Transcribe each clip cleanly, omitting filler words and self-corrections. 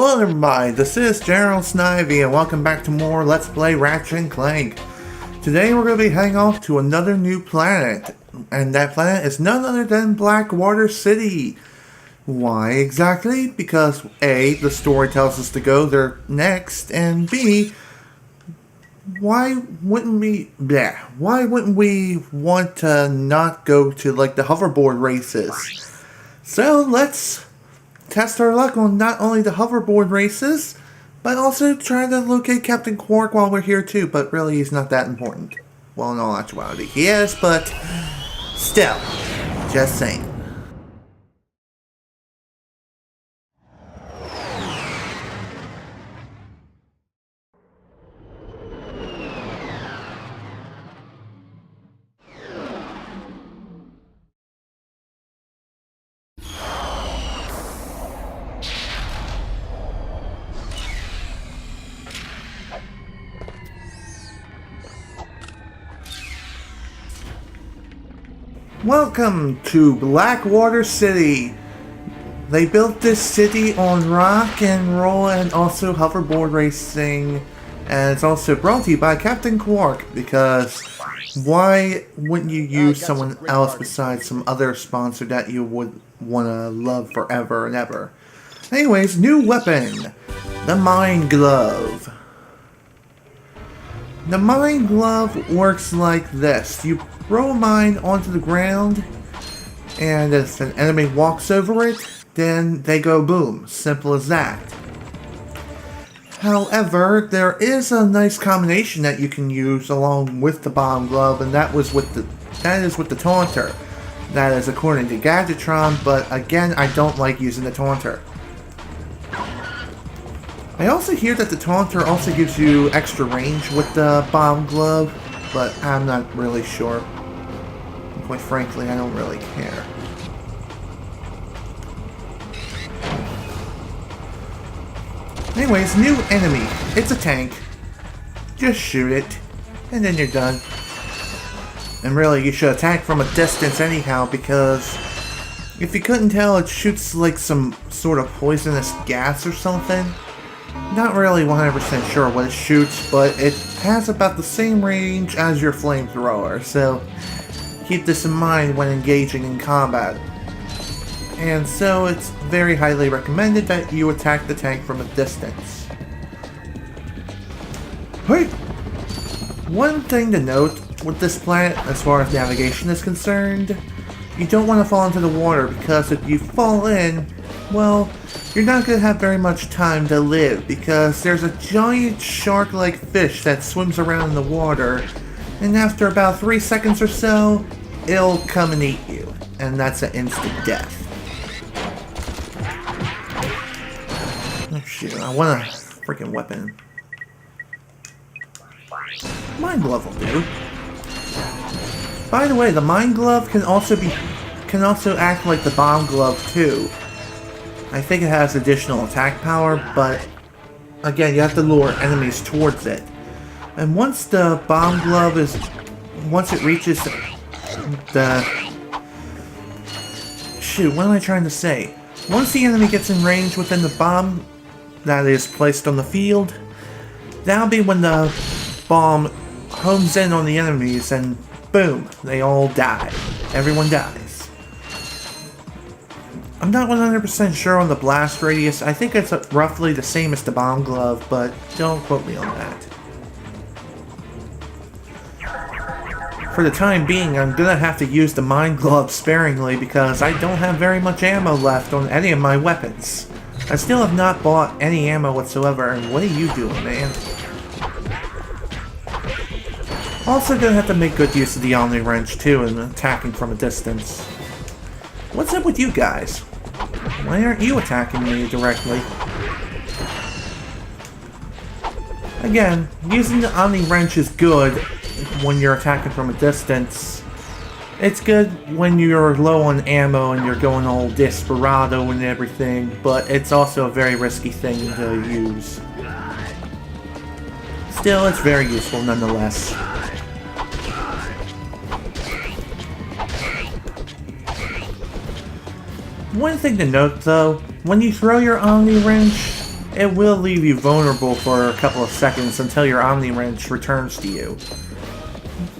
Hello everybody, this is General Snivy and welcome back to more Let's Play Ratchet and Clank. Today we're going to be heading off to another new planet, and that planet is none other than Blackwater City. Why exactly? Because A, the story tells us to go there next, and B, why wouldn't we want to not go to like the hoverboard races? So let's test our luck on not only the hoverboard races, but also try to locate Captain Quark while we're here too, but really he's not that important. Well, in all actuality he is, but still, just saying. Welcome to Blackwater City. They built this city on rock and roll and also hoverboard racing, and it's also brought to you by Captain Quark, because why wouldn't you use someone else besides some other sponsor that you would want to love forever and ever? Anyways, new weapon, the Mind Glove. The Mind Glove works like this. You throw a mine onto the ground, and if an enemy walks over it, then they go boom. Simple as that. However, there is a nice combination that you can use along with the Bomb Glove, and that is with the Taunter. That is according to Gadgetron, but again, I don't like using the Taunter. I also hear that the Taunter also gives you extra range with the Bomb Glove, but I'm not really sure. And quite frankly, I don't really care. Anyways, new enemy. It's a tank. Just shoot it, and then you're done. And really, you should attack from a distance anyhow, because if you couldn't tell, it shoots like some sort of poisonous gas or something. Not really 100% sure what it shoots, but it has about the same range as your flamethrower, so keep this in mind when engaging in combat. And so it's very highly recommended that you attack the tank from a distance. Hey! One thing to note with this planet as far as navigation is concerned, you don't want to fall into the water, because if you fall in, well, you're not going to have very much time to live, because there's a giant shark-like fish that swims around in the water, and after about 3 seconds or so, it'll come and eat you, and that's an instant death. Oh shoot, I want a freaking weapon. Mind Glove will do. By the way, the Mind Glove can also act like the Bomb Glove too. I think it has additional attack power, but again, you have to lure enemies towards it. And once the Bomb Glove once it reaches the... Shoot, what am I trying to say? Once the enemy gets in range within the bomb that is placed on the field, that'll be when the bomb homes in on the enemies and boom, they all die. Everyone dies. I'm not 100% sure on the blast radius. I think it's roughly the same as the Bomb Glove, but don't quote me on that. For the time being, I'm gonna have to use the Mind Glove sparingly, because I don't have very much ammo left on any of my weapons. I still have not bought any ammo whatsoever, and what are you doing, man? Also gonna have to make good use of the Omni Wrench too, and attacking from a distance. What's up with you guys? Why aren't you attacking me directly? Again, using the Omni Wrench is good when you're attacking from a distance. It's good when you're low on ammo and you're going all desperado and everything, but it's also a very risky thing to use. Still, it's very useful nonetheless. One thing to note though, when you throw your Omni Wrench, it will leave you vulnerable for a couple of seconds until your Omni Wrench returns to you.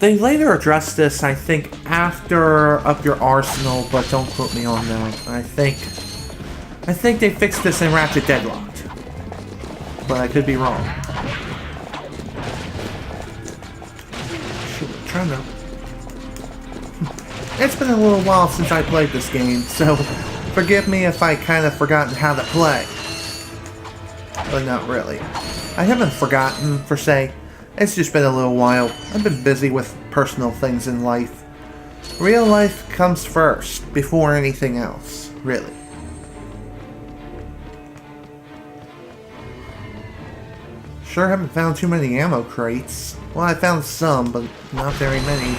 They later addressed this, I think, after Up Your Arsenal, but don't quote me on that. I think they fixed this in Ratchet Deadlocked, but I could be wrong. Shoot, I'm trying to... It's been a little while since I played this game, so forgive me if I kind of forgotten how to play. But not really. I haven't forgotten, per se. It's just been a little while. I've been busy with personal things in life. Real life comes first, before anything else, really. Sure haven't found too many ammo crates. Well, I found some, but not very many.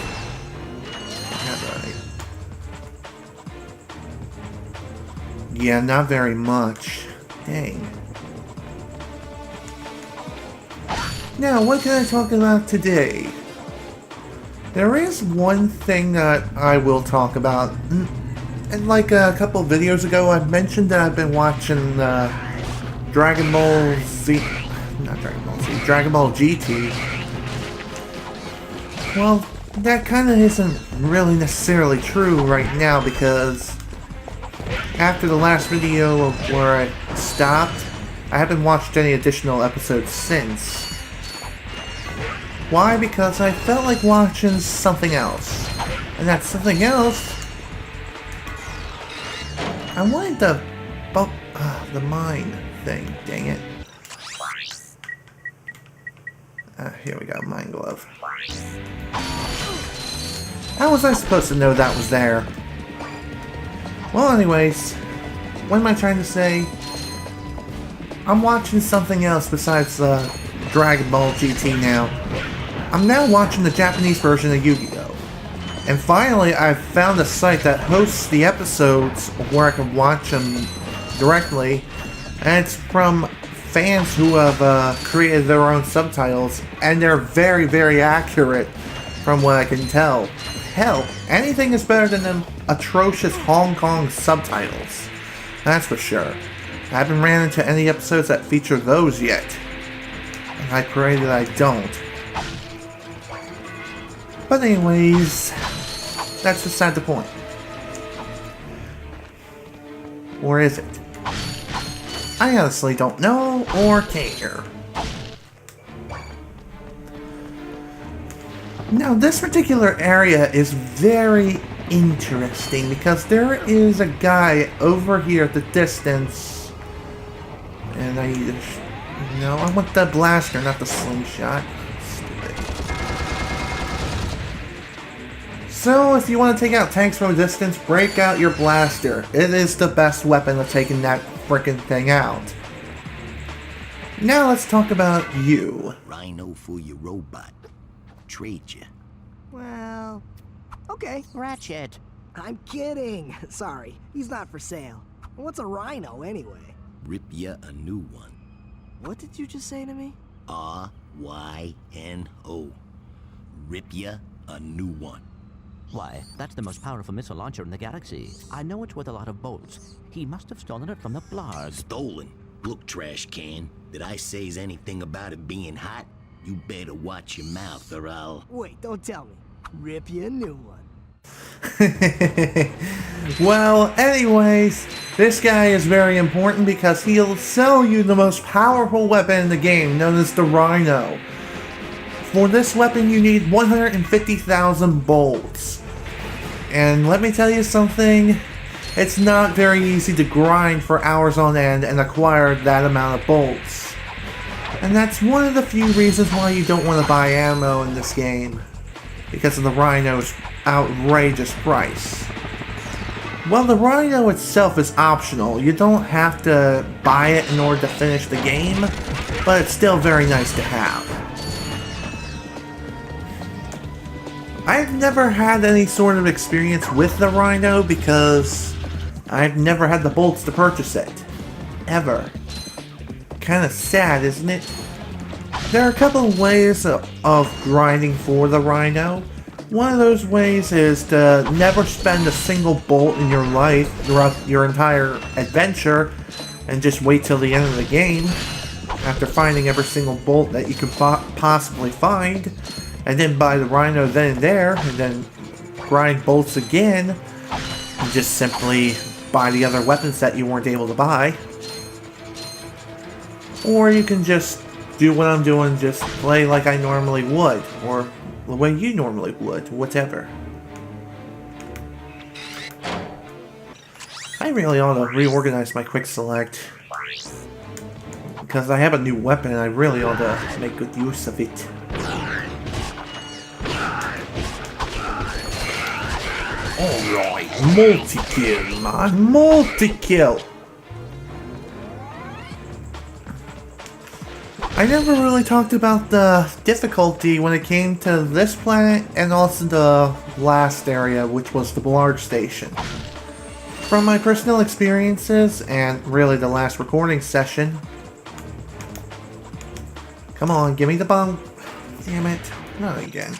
Yeah, not very much. Dang. Now, what can I talk about today? There is one thing that I will talk about. And like a couple of videos ago, I mentioned that I've been watching Dragon Ball Z... Not Dragon Ball Z, Dragon Ball GT. Well, that kind of isn't really necessarily true right now because after the last video where I stopped, I haven't watched any additional episodes since. Why? Because I felt like watching something else. And that something else... I wanted the mine thing, dang it. Here we go, mine glove. How was I supposed to know that was there? Well, anyways, what am I trying to say? I'm watching something else besides Dragon Ball GT now. I'm now watching the Japanese version of Yu-Gi-Oh! And finally, I've found a site that hosts the episodes where I can watch them directly. And it's from fans who have created their own subtitles. And they're very, very accurate from what I can tell. Hell, anything is better than them atrocious Hong Kong subtitles. That's for sure. I haven't ran into any episodes that feature those yet. And I pray that I don't. But anyways, that's beside the point. Or is it? I honestly don't know or care. Now, this particular area is very interesting because there is a guy over here at the distance. And no, I want the blaster, not the slingshot. So, if you want to take out tanks from a distance, break out your blaster. It is the best weapon of taking that frickin' thing out. Now let's talk about you. Rhino for your robot. Trade you. Well, okay. Ratchet. I'm kidding. Sorry, he's not for sale. What's a rhino anyway? Rip ya a new one. What did you just say to me? R-Y-N-O. Rip ya a new one. Why, that's the most powerful missile launcher in the galaxy. I know it's worth a lot of bolts. He must have stolen it from the Blarg. Stolen? Look, trash can. Did I say anything about it being hot? You better watch your mouth or I'll... Wait, don't tell me. Rip you a new one. Well, anyways, this guy is very important because he'll sell you the most powerful weapon in the game, known as the Rhino. For this weapon, you need 150,000 bolts. And let me tell you something, it's not very easy to grind for hours on end and acquire that amount of bolts. And that's one of the few reasons why you don't want to buy ammo in this game, because of the Rhino's outrageous price. Well, the Rhino itself is optional. You don't have to buy it in order to finish the game, but it's still very nice to have. I've never had any sort of experience with the Rhino because I've never had the bolts to purchase it. Ever. Kinda sad, isn't it? There are a couple of ways of grinding for the Rhino. One of those ways is to never spend a single bolt in your life throughout your entire adventure, and just wait till the end of the game after finding every single bolt that you could possibly find, and then buy the rhino then and there, and then grind bolts again, and just simply buy the other weapons that you weren't able to buy. Or you can just do what I'm doing, just play like I normally would, or the way you normally would, whatever. I really ought to reorganize my quick select, because I have a new weapon and I really ought to make good use of it. Alright, multi-kill, man, multi-kill! I never really talked about the difficulty when it came to this planet and also the last area, which was the Blackwater Station. From my personal experiences, and really the last recording session... Come on, give me the bomb. Damn it, not again.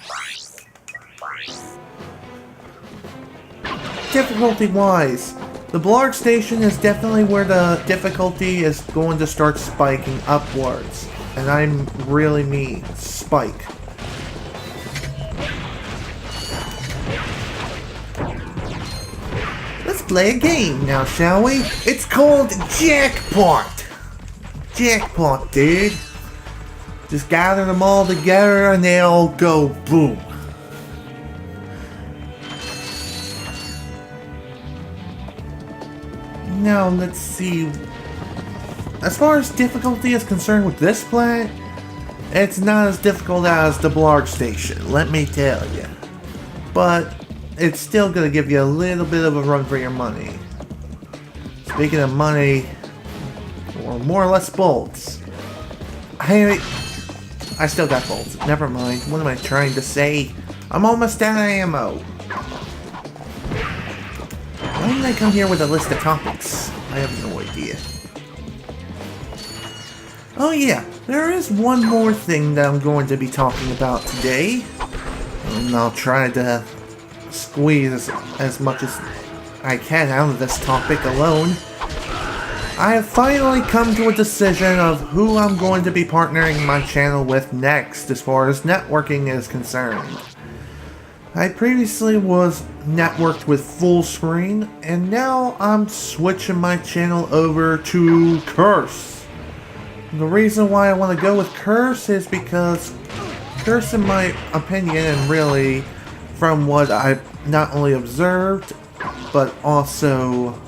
Difficulty-wise, the Blackwater Station is definitely where the difficulty is going to start spiking upwards. And I really mean spike. Let's play a game now, shall we? It's called Jackpot! Jackpot, dude. Just gather them all together and they all go boom. Now, let's see. As far as difficulty is concerned with this planet, it's not as difficult as the Blackwater Station, let me tell you. But it's still gonna give you a little bit of a run for your money. Speaking of money, or more or less bolts. I still got bolts. Never mind. What am I trying to say? I'm almost out of ammo. Why did I come here with a list of topics? I have no idea. Oh yeah, there is one more thing that I'm going to be talking about today. And I'll try to squeeze as much as I can out of this topic alone. I have finally come to a decision of who I'm going to be partnering my channel with next as far as networking is concerned. I previously was networked with Full Screen, and now I'm switching my channel over to Curse. The reason why I want to go with Curse is because Curse, in my opinion, and really from what I've not only observed, but also...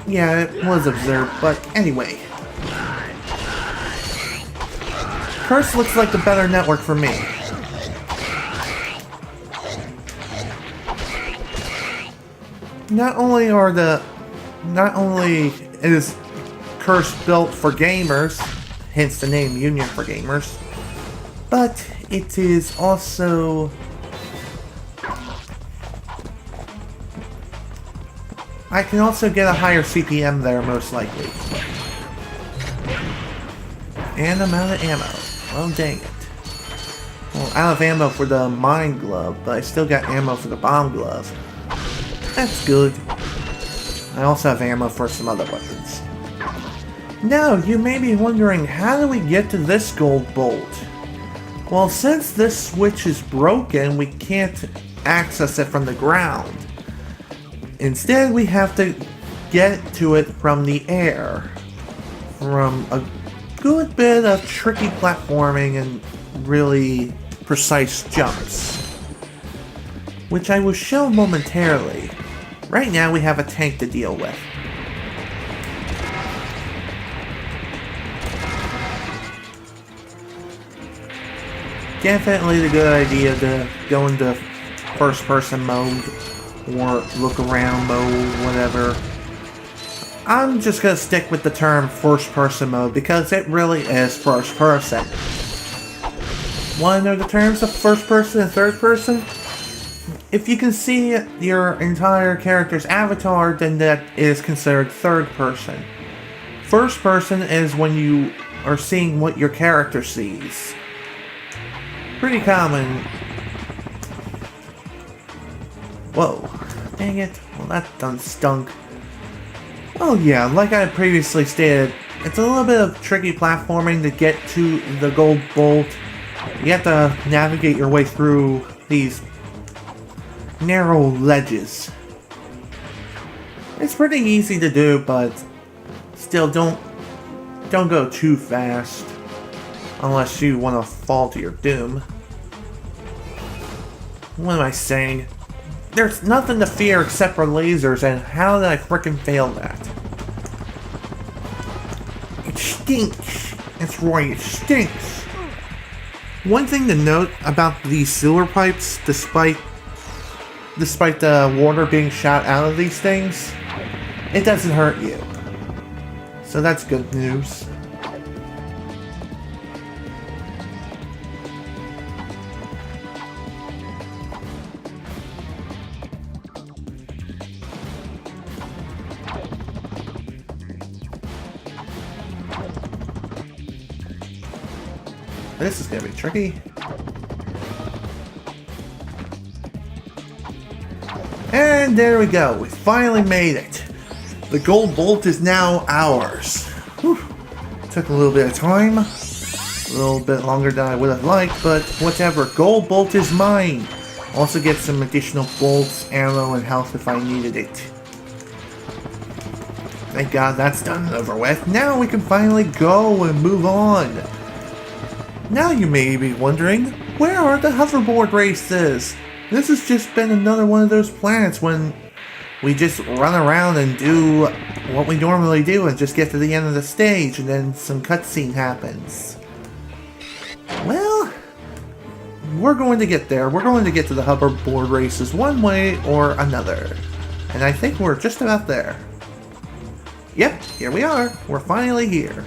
Yeah, it was observed, but anyway. Curse looks like the better network for me. Not only is Curse built for gamers, hence the name Union for Gamers, but it is also... I can also get a higher CPM there, most likely. And I'm out of ammo. Well, dang it. Well, out of ammo for the mine glove, but I still got ammo for the bomb glove. That's good. I also have ammo for some other weapons. Now, you may be wondering, how do we get to this gold bolt? Well, since this switch is broken, we can't access it from the ground. Instead, we have to get to it from the air. From a good bit of tricky platforming and really precise jumps. Which I will show momentarily. Right now, we have a tank to deal with. Definitely the good idea to go into first person mode or look around mode, whatever. I'm just gonna stick with the term first person mode because it really is first person. Wanna know the terms of first person and third person? If you can see your entire character's avatar, then that is considered third person. First person is when you are seeing what your character sees. Pretty common. Whoa. Dang it. Well, that done stunk. Oh yeah, like I previously stated, it's a little bit of tricky platforming to get to the gold bolt. You have to navigate your way through these narrow ledges. It's pretty easy to do, but still don't go too fast unless you want to fall to your doom. What am I saying? There's nothing to fear except for lasers, and how did I frickin' fail that? It stinks. That's right, it stinks. One thing to note about these sewer pipes, despite the water being shot out of these things, it doesn't hurt you. So that's good news. This is gonna be tricky. And there we go, we finally made it. The gold bolt is now ours. Whew. Took a little bit of time. A little bit longer than I would have liked, but whatever. Gold bolt is mine. Also get some additional bolts, ammo, and health if I needed it. Thank God that's done and over with. Now we can finally go and move on. Now you may be wondering, where are the hoverboard races? This has just been another one of those planets when we just run around and do what we normally do and just get to the end of the stage and then some cutscene happens. Well, we're going to get there. We're going to get to the hoverboard races one way or another. And I think we're just about there. Yep, here we are. We're finally here.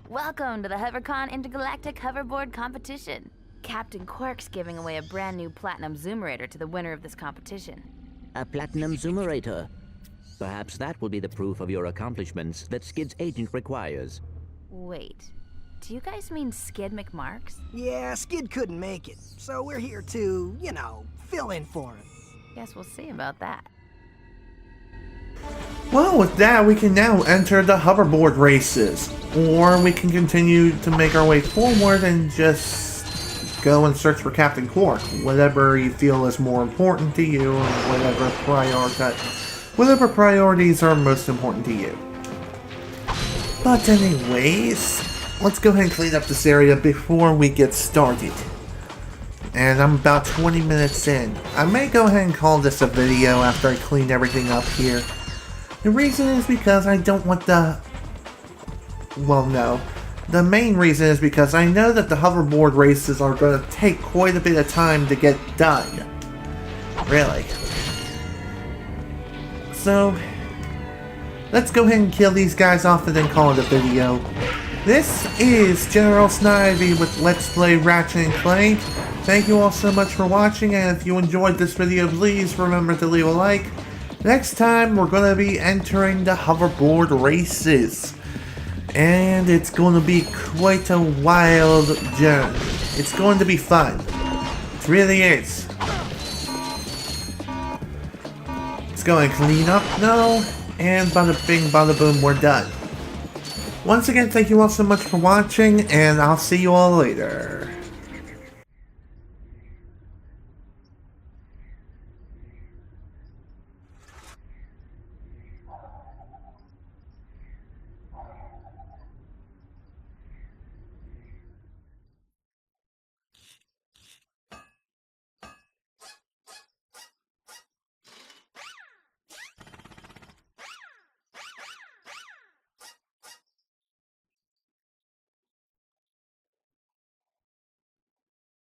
Welcome to the HoverCon Intergalactic Hoverboard Competition. Captain Quark's giving away a brand new Platinum Zoomerator to the winner of this competition. A platinum zoomerator. Perhaps that will be the proof of your accomplishments that Skid's agent requires. Wait, do you guys mean Skid McMarks? Yeah, Skid couldn't make it, so we're here to, you know, fill in for him. Guess we'll see about that. Well, with that, we can now enter the hoverboard races. Or we can continue to make our way forward and just go and search for Captain Quark. Whatever you feel is more important to you, and whatever priorities are most important to you. But anyways, let's go ahead and clean up this area before we get started. And I'm about 20 minutes in. I may go ahead and call this a video after I clean everything up here. The reason is because I don't want the... Well, no. The main reason is because I know that the hoverboard races are going to take quite a bit of time to get done. Really. So, let's go ahead and kill these guys off and then call it a video. This is General Snivy with Let's Play Ratchet and Clank. Thank you all so much for watching, and if you enjoyed this video, please remember to leave a like. Next time, we're going to be entering the hoverboard races. And it's going to be quite a wild journey. It's going to be fun. It really is. Let's go and clean up now. And bada bing, bada boom, we're done. Once again, thank you all so much for watching, and I'll see you all later.